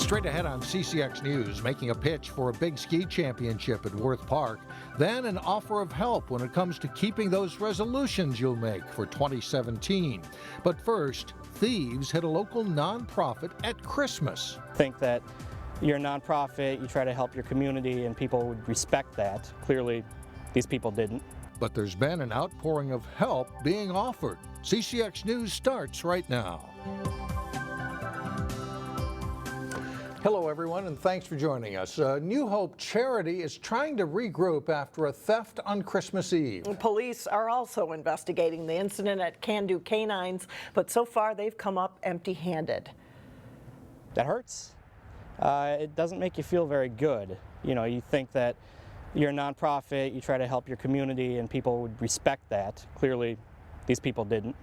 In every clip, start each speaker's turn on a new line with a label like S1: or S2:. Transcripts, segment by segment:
S1: Straight ahead on CCX News, making a pitch for a big ski championship at Wirth Park, then an offer of help when it comes to keeping those resolutions you'll make for 2017. But first, thieves hit a local nonprofit at Christmas.
S2: Think that you're a nonprofit, you try to help your community, and people would respect that. Clearly, these people didn't.
S1: But there's been an outpouring of help being offered. CCX News starts right now. Hello, everyone, and thanks for joining us. New Hope Charity is trying to regroup after a theft on Christmas Eve.
S3: Police are also investigating the incident at Can Do Canines, but so far they've come up empty-handed.
S2: That hurts. It doesn't make you feel very good. You know, you think that you're a nonprofit, you try to help your community, and people would respect that. Clearly, these people didn't.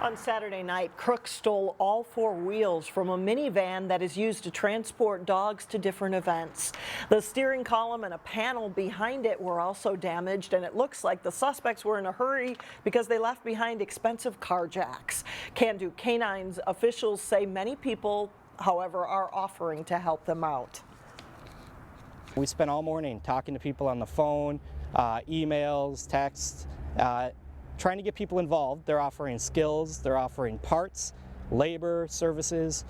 S3: On Saturday night, crooks stole all four wheels from a minivan that is used to transport dogs to different events. The steering column and a panel behind it were also damaged, and it looks like the suspects were in a hurry because they left behind expensive car jacks. Can Do Canines officials say many people, however, are offering to help them out.
S2: We spent all morning talking to people on the phone, emails, texts, trying to get people involved. They're offering skills, they're offering parts, labor, services.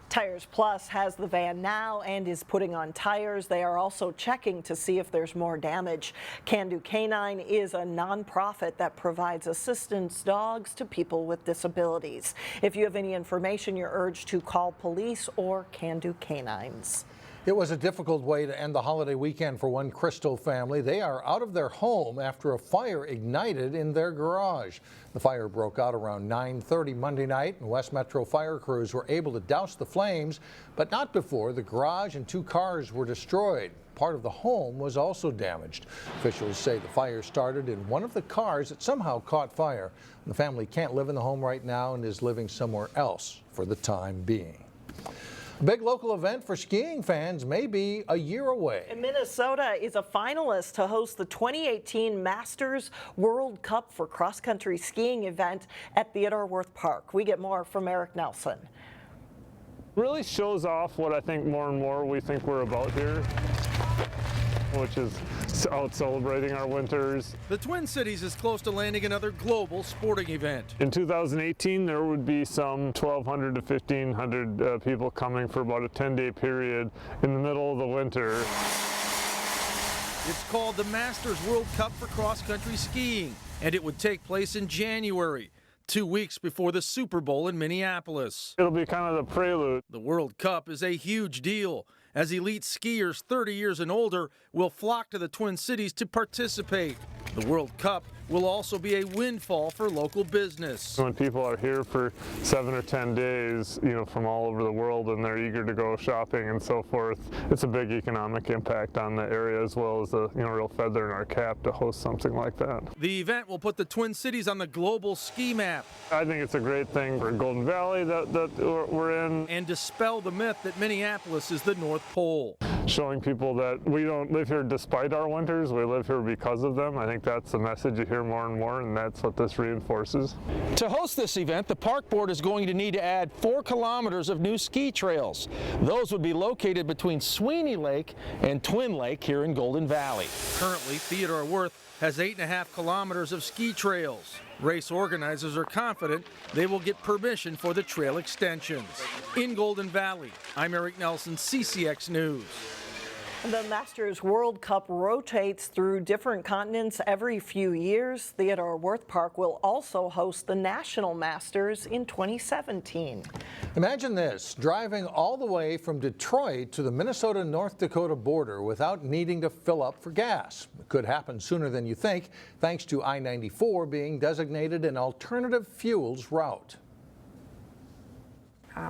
S3: Tires Plus has the van now and is putting on tires. They are also checking to see if there's more damage. Can Do Canine is a nonprofit that provides assistance dogs to people with disabilities. If you have any information, you're urged to call police or Can Do Canines.
S1: It was a difficult way to end the holiday weekend for one Crystal family. They are out of their home after a fire ignited in their garage. The fire broke out around 9:30 Monday night, and West Metro fire crews were able to douse the flames, but not before the garage and two cars were destroyed. Part of the home was also damaged. Officials say the fire started in one of the cars that somehow caught fire. The family can't live in the home right now and is living somewhere else for the time being. A big local event for skiing fans may be a year away.
S3: And Minnesota is a finalist to host the 2018 Masters World Cup for cross-country skiing event at Wirth Park. We get more from Eric Nelson.
S4: Really shows off what I think more and more we think we're about here, which is out celebrating our winters.
S5: The Twin Cities is close to landing another global sporting event.
S4: In 2018, there would be some 1,200 to 1,500 people coming for about a 10-day period in the middle of the winter.
S5: It's called the Masters World Cup for cross-country skiing, and it would take place in January, 2 weeks before the Super Bowl in Minneapolis.
S4: It'll be kind of the prelude.
S5: The World Cup is a huge deal, as elite skiers 30 years and older will flock to the Twin Cities to participate. The World Cup will also be a windfall for local business.
S4: When people are here for 7 or 10 days, you know, from all over the world, and they're eager to go shopping and so forth, it's a big economic impact on the area, as well as a real feather in our cap to host something like that.
S5: The event will put the Twin Cities on the global ski map.
S4: I think it's a great thing for Golden Valley that we're in.
S5: And dispel the myth that Minneapolis is the North Pole.
S4: Showing people that we don't live here despite our winters, we live here because of them. I think that's the message you hear more and more, and that's what this reinforces.
S5: To host this event, the park board is going to need to add 4 kilometers of new ski trails. Those would be located between Sweeney Lake and Twin Lake here in Golden Valley. Currently, Wirth has 8.5 kilometers of ski trails. Race organizers are confident they will get permission for the trail extensions. In Golden Valley, I'm Eric Nelson, CCX News.
S3: The Masters World Cup rotates through different continents every few years. Wirth Park will also host the National Masters in 2017.
S1: Imagine this, driving all the way from Detroit to the Minnesota-North Dakota border without needing to fill up for gas. It could happen sooner than you think, thanks to I-94 being designated an alternative fuels route.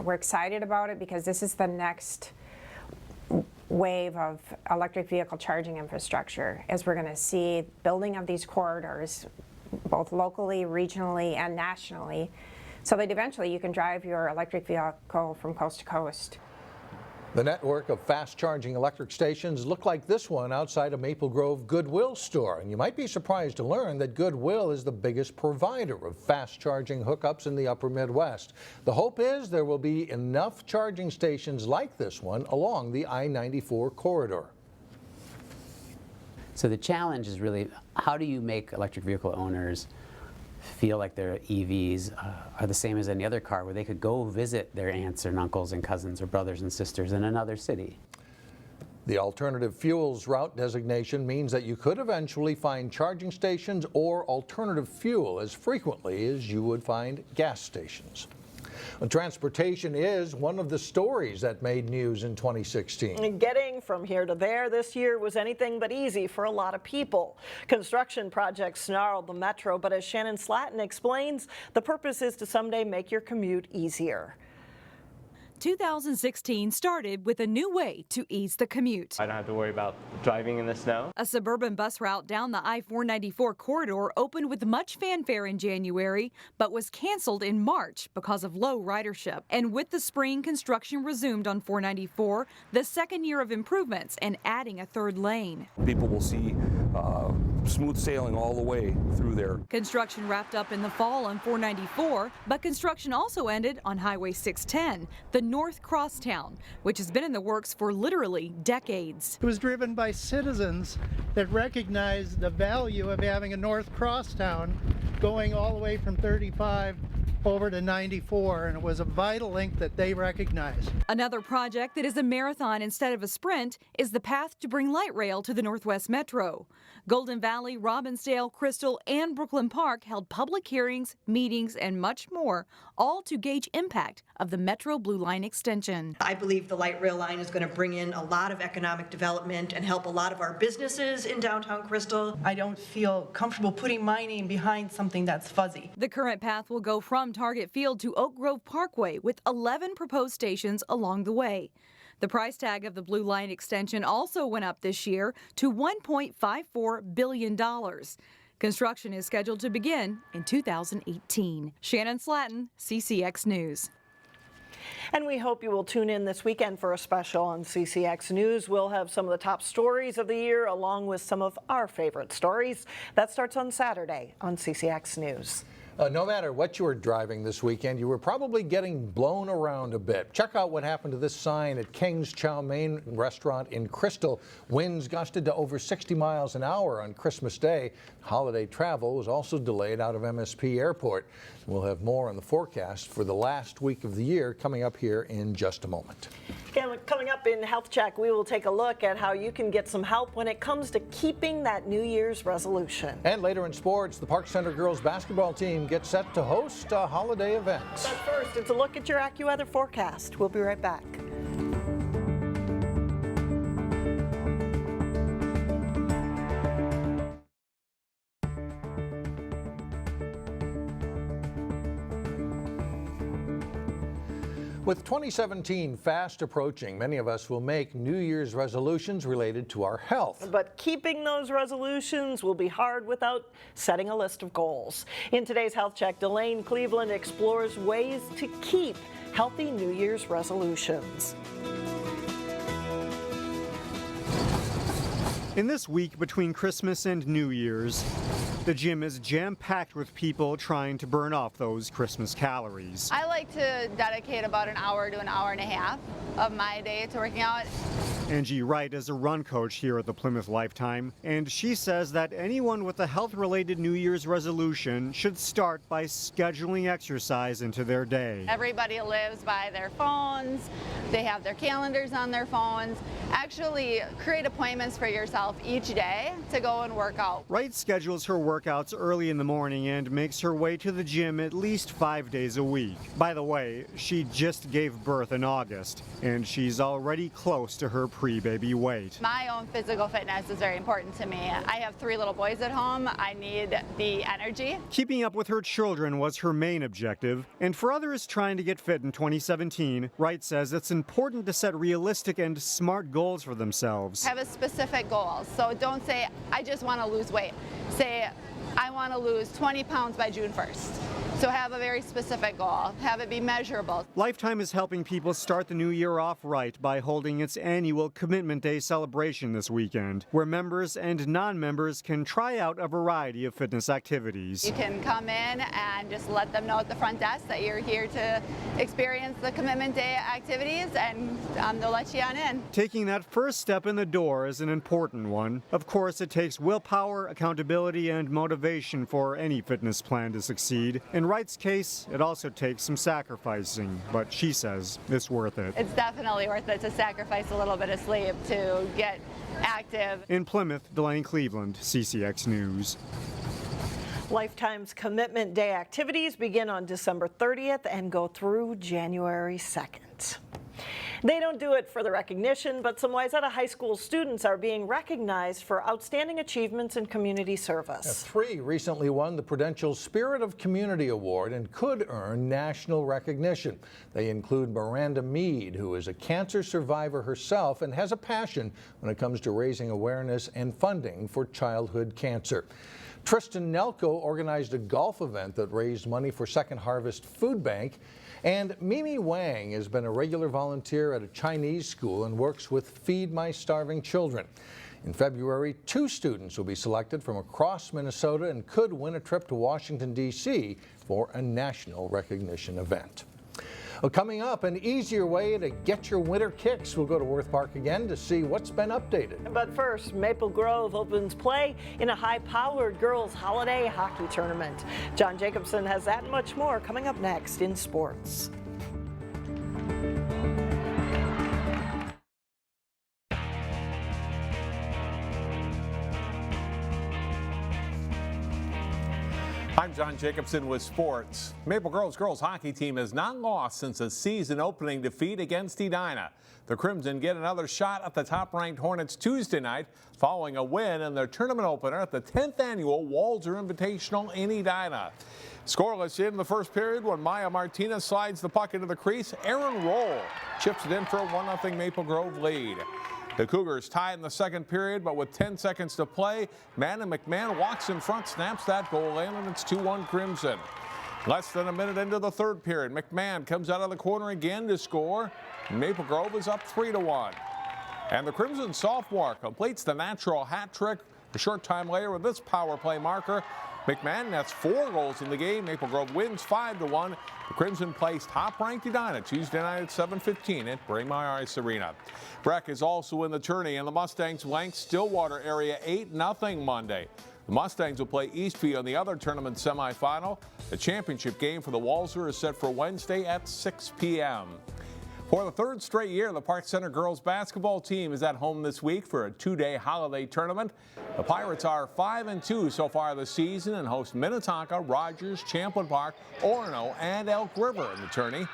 S6: We're excited about it because this is the next wave of electric vehicle charging infrastructure, as we're going to see building of these corridors both locally, regionally, and nationally, so that eventually you can drive your electric vehicle from coast to coast.
S1: The network of fast-charging electric stations look like this one outside a Maple Grove Goodwill store. And you might be surprised to learn that Goodwill is the biggest provider of fast-charging hookups in the upper Midwest. The hope is there will be enough charging stations like this one along the I-94 corridor.
S7: So the challenge is really, how do you make electric vehicle owners feel like their EVs are the same as any other car, where they could go visit their aunts and uncles and cousins or brothers and sisters in another city.
S1: The alternative fuels route designation means that you could eventually find charging stations or alternative fuel as frequently as you would find gas stations. Well, transportation is one of the stories that made news in 2016.
S3: Getting from here to there this year was anything but easy for a lot of people. Construction projects snarled the metro, but as Shannon Slatton explains, the purpose is to someday make your commute easier.
S8: 2016 started with a new way to ease the commute.
S9: I don't have to worry about driving in the snow.
S8: A suburban bus route down the I-494 corridor opened with much fanfare in January, but was canceled in March because of low ridership. And with the spring, construction resumed on 494, the second year of improvements and adding a third lane.
S10: People will see smooth sailing all the way through there.
S8: Construction wrapped up in the fall on 494, but construction also ended on Highway 610, the North Crosstown, which has been in the works for literally decades.
S11: It was driven by citizens that recognized the value of having a North Crosstown going all the way from 35 over to 94, and it was a vital link that they recognized.
S8: Another project that is a marathon instead of a sprint is the path to bring light rail to the Northwest Metro. Golden Valley, Robbinsdale, Crystal, and Brooklyn Park held public hearings, meetings, and much more, all to gauge impact of the Metro Blue Line extension.
S12: I believe the light rail line is going to bring in a lot of economic development and help a lot of our businesses in downtown Crystal.
S13: I don't feel comfortable putting my name behind something that's fuzzy.
S8: The current path will go from Target Field to Oak Grove Parkway with 11 proposed stations along the way. The price tag of the Blue Line extension also went up this year to $1.54 billion. Construction is scheduled to begin in 2018. Shannon Slatton, CCX News.
S3: And we hope you will tune in this weekend for a special on CCX News. We'll have some of the top stories of the year along with some of our favorite stories. That starts on Saturday on CCX News.
S1: No matter what you were driving this weekend, you were probably getting blown around a bit. Check out what happened to this sign at King's Chow Mein restaurant in Crystal. Winds gusted to over 60 miles an hour on Christmas Day. Holiday travel was also delayed out of MSP Airport. We'll have more on the forecast for the last week of the year coming up here in just a moment.
S3: Coming up in Health Check, we will take a look at how you can get some help when it comes to keeping that New Year's resolution.
S1: And later in sports, the Park Center girls basketball team gets set to host a holiday event.
S3: But first, it's a look at your AccuWeather forecast. We'll be right back.
S1: With 2017 fast approaching, many of us will make New Year's resolutions related to our health.
S3: But keeping those resolutions will be hard without setting a list of goals. In today's Health Check, Delane Cleveland explores ways to keep healthy New Year's resolutions.
S14: In this week between Christmas and New Year's, the gym is jam-packed with people trying to burn off those Christmas calories.
S15: I like to dedicate about an hour to an hour and a half of my day to working out.
S14: Angie Wright is a run coach here at the Plymouth Lifetime, and she says that anyone with a health-related New Year's resolution should start by scheduling exercise into their day.
S15: Everybody lives by their phones. They have their calendars on their phones. Actually, create appointments for yourself each day to go and work out.
S14: Wright schedules her workouts early in the morning and makes her way to the gym at least 5 days a week. By the way, she just gave birth in August, and she's already close to her pre-baby weight.
S15: My own physical fitness is very important to me. I have 3 little boys at home. I need the energy.
S14: Keeping up with her children was her main objective, and for others trying to get fit in 2017, Wright says it's important to set realistic and smart goals for themselves.
S15: Have a specific goal. So don't say, I just want to lose weight. Say, I want to lose 20 pounds by June 1st. So have a very specific goal, have it be measurable.
S14: Lifetime is helping people start the new year off right by holding its annual Commitment Day celebration this weekend, where members and non-members can try out a variety of fitness activities.
S15: You can come in and just let them know at the front desk that you're here to experience the Commitment Day activities, and they'll let you on in.
S14: Taking that first step in the door is an important one. Of course, it takes willpower, accountability, and motivation for any fitness plan to succeed. In Wright's case, it also takes some sacrificing, but she says it's worth it.
S15: It's definitely worth it to sacrifice a little bit of sleep to get active.
S14: In Plymouth, Delaney Cleveland, CCX News.
S3: Lifetime's Commitment Day activities begin on December 30th and go through January 2nd. They don't do it for the recognition, but some Wayzata High School students are being recognized for outstanding achievements in community service.
S1: 3 recently won the Prudential Spirit of Community Award and could earn national recognition. They include Miranda Mead, who is a cancer survivor herself and has a passion when it comes to raising awareness and funding for childhood cancer. Tristan Nelko organized a golf event that raised money for Second Harvest Food Bank. And Mimi Wang has been a regular volunteer at a Chinese school and works with Feed My Starving Children. In February, 2 students will be selected from across Minnesota and could win a trip to Washington, D.C. for a national recognition event. Well, coming up, an easier way to get your winter kicks. We'll go to Wirth Park again to see what's been updated.
S3: But first, Maple Grove opens play in a high-powered girls' holiday hockey tournament. John Jacobson has that and much more coming up next in sports.
S16: I'm John Jacobson with sports. Maple Grove's girls hockey team has not lost since a season opening defeat against Edina. The Crimson get another shot at the top-ranked Hornets Tuesday night following a win in their tournament opener at the 10th annual Walzer Invitational in Edina. Scoreless in the first period when Maya Martinez slides the puck into the crease. Aaron Roll chips it in for a 1-0 Maple Grove lead. The Cougars tie in the second period, but with 10 seconds to play, Manna McMahon walks in front, snaps that goal in, and it's 2-1 Crimson. Less than a minute into the third period, McMahon comes out of the corner again to score. Maple Grove is up 3-1. And the Crimson sophomore completes the natural hat trick a short time later with this power play marker. McMahon nets 4 goals in the game. Maple Grove wins 5-1. The Crimson plays top-ranked Edina Tuesday night at 7:15 at Braemar Ice Arena. Breck is also in the tourney, and the Mustangs blanked Stillwater area 8-0 Monday. The Mustangs will play Eastview in the other tournament semifinal. The championship game for the Walzer is set for Wednesday at 6 p.m. For the 3rd straight year, the Park Center girls basketball team is at home this week for a 2-day holiday tournament. The Pirates are 5-2 so far this season and host Minnetonka, Rogers, Champlin Park, Orono, and Elk River in the tourney.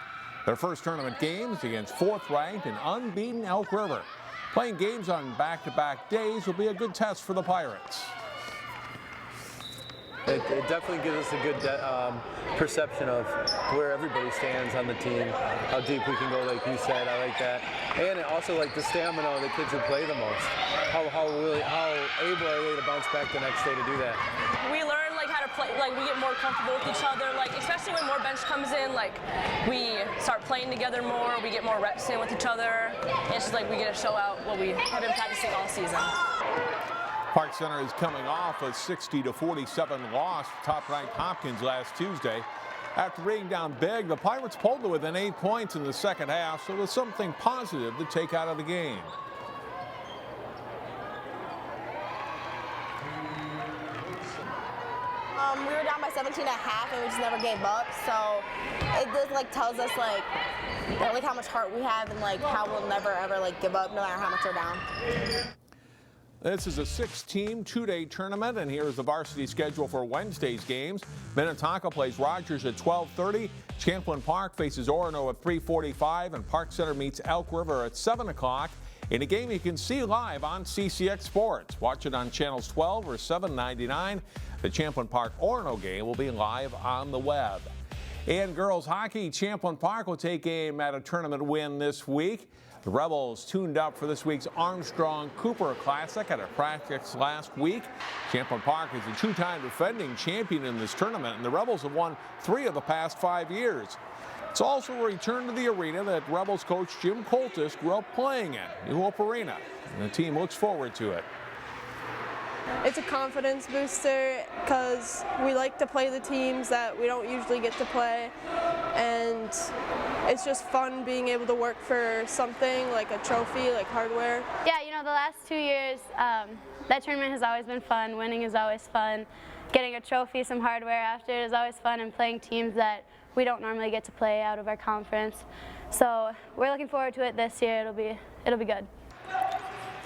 S16: Their first tournament games against 4th-ranked and unbeaten Elk River. Playing games on back-to-back days will be a good test for the Pirates.
S17: It definitely gives us a good perception of where everybody stands on the team, how deep we can go, like you said. I like that, and it also like the stamina of the kids who play the most. How able are they to bounce back the next day to do that?
S18: We learn like how to play. Like we get more comfortable with each other. Like especially when more bench comes in, like we start playing together more. We get more reps in with each other. And it's just like we get to show out what we have been practicing all season.
S16: Park Center is coming off a 60-47 loss to top-ranked Hopkins last Tuesday. After being down big, the Pirates pulled to within 8 points in the second half, so there's something positive to take out of the game.
S19: We were down by 17 at half, and we just never gave up. So it just tells us how much heart we have and how we'll never ever give up no matter how much we're down.
S16: This is a 6-team, 2-day tournament, and here's the varsity schedule for Wednesday's games. Minnetonka plays Rogers at 12:30. Champlin Park faces Orono at 3:45, and Park Center meets Elk River at 7 o'clock. In a game you can see live on CCX Sports. Watch it on channels 12 or 799. The Champlin Park Orono game will be live on the web. In girls hockey, Champlin Park will take aim at a tournament win this week. The Rebels tuned up for this week's Armstrong Cooper Classic at a practice last week. Champlin Park is a two-time defending champion in this tournament, and the Rebels have won 3 of the past 5 years. It's also a return to the arena that Rebels coach Jim Coltis grew up playing in, New Hope Arena, and the team looks forward to it.
S20: It's a confidence booster because we like to play the teams that we don't usually get to play, and it's just fun being able to work for something like a trophy, like hardware.
S21: Yeah, you know, the last 2 years, that tournament has always been fun. Winning is always fun. Getting a trophy, some hardware after it is always fun, and playing teams that we don't normally get to play out of our conference. So we're looking forward to it this year. It'll be good.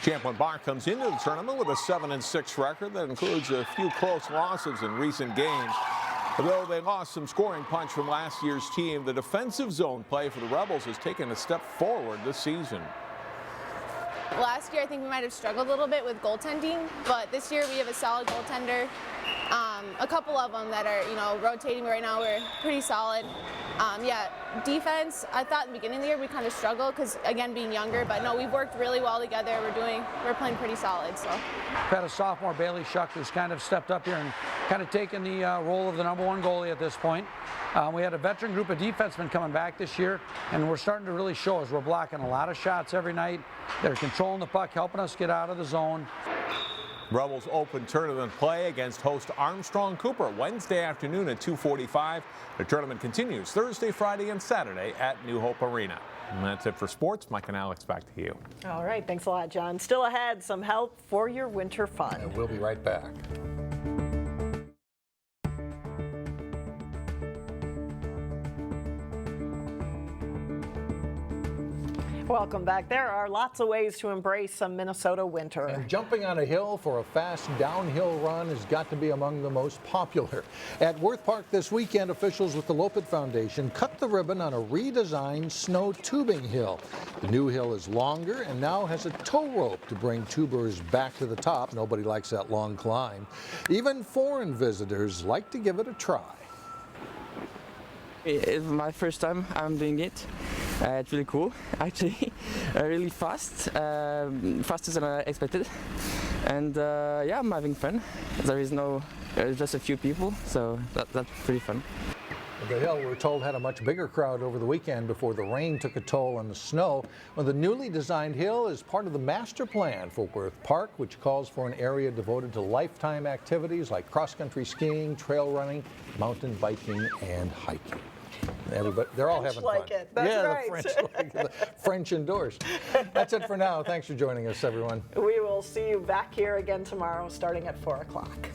S16: Champlin Park comes into the tournament with a 7-6 record that includes a few close losses in recent games. Although they lost some scoring punch from last year's team, the defensive zone play for the Rebels has taken a step forward this season.
S22: Last year I think we might have struggled a little bit with goaltending, but this year we have a solid goaltender. A couple of them that are, you know, rotating right now. We're pretty solid. Yeah, defense, I thought in the beginning of the year we kind of struggled because, again, being younger, but no, we've worked really well together. We're playing pretty solid. So.
S23: We've had a sophomore, Bailey Shuck, who's kind of stepped up here and kind of taken the role of the #1 goalie at this point. We had a veteran group of defensemen coming back this year, and we're starting to really show as we're blocking a lot of shots every night. They're controlling the puck, helping us get out of the zone.
S16: Rebels open tournament play against host Armstrong Cooper Wednesday afternoon at 2:45. The tournament continues Thursday, Friday, and Saturday at New Hope Arena. And that's it for sports. Mike and Alex, back to you.
S3: All right, thanks a lot, John. Still ahead, some help for your winter fun.
S1: And we'll be right back.
S3: Welcome back. There are lots of ways to embrace some Minnesota winter.
S1: And jumping on a hill for a fast downhill run has got to be among the most popular. At Wirth Park this weekend, officials with the Lopet Foundation cut the ribbon on a redesigned snow tubing hill. The new hill is longer and now has a tow rope to bring tubers back to the top. Nobody likes that long climb. Even foreign visitors like to give it a try.
S24: It's my first time I'm doing it. It's really cool, actually. Really fast, faster than I expected. And yeah, I'm having fun. There is just a few people, so that's pretty fun.
S1: The hill, we're told, had a much bigger crowd over the weekend before the rain took a toll on the snow. Well, the newly designed hill is part of the master plan for Wirth Park, which calls for an area devoted to lifetime activities like cross-country skiing, trail running, mountain biking, and hiking. Everybody, they're all having fun.
S3: It. That's
S1: yeah,
S3: right.
S1: The French like it. The French endorsed. That's it for now. Thanks for joining us, everyone.
S3: We will see you back here again tomorrow starting at 4 o'clock.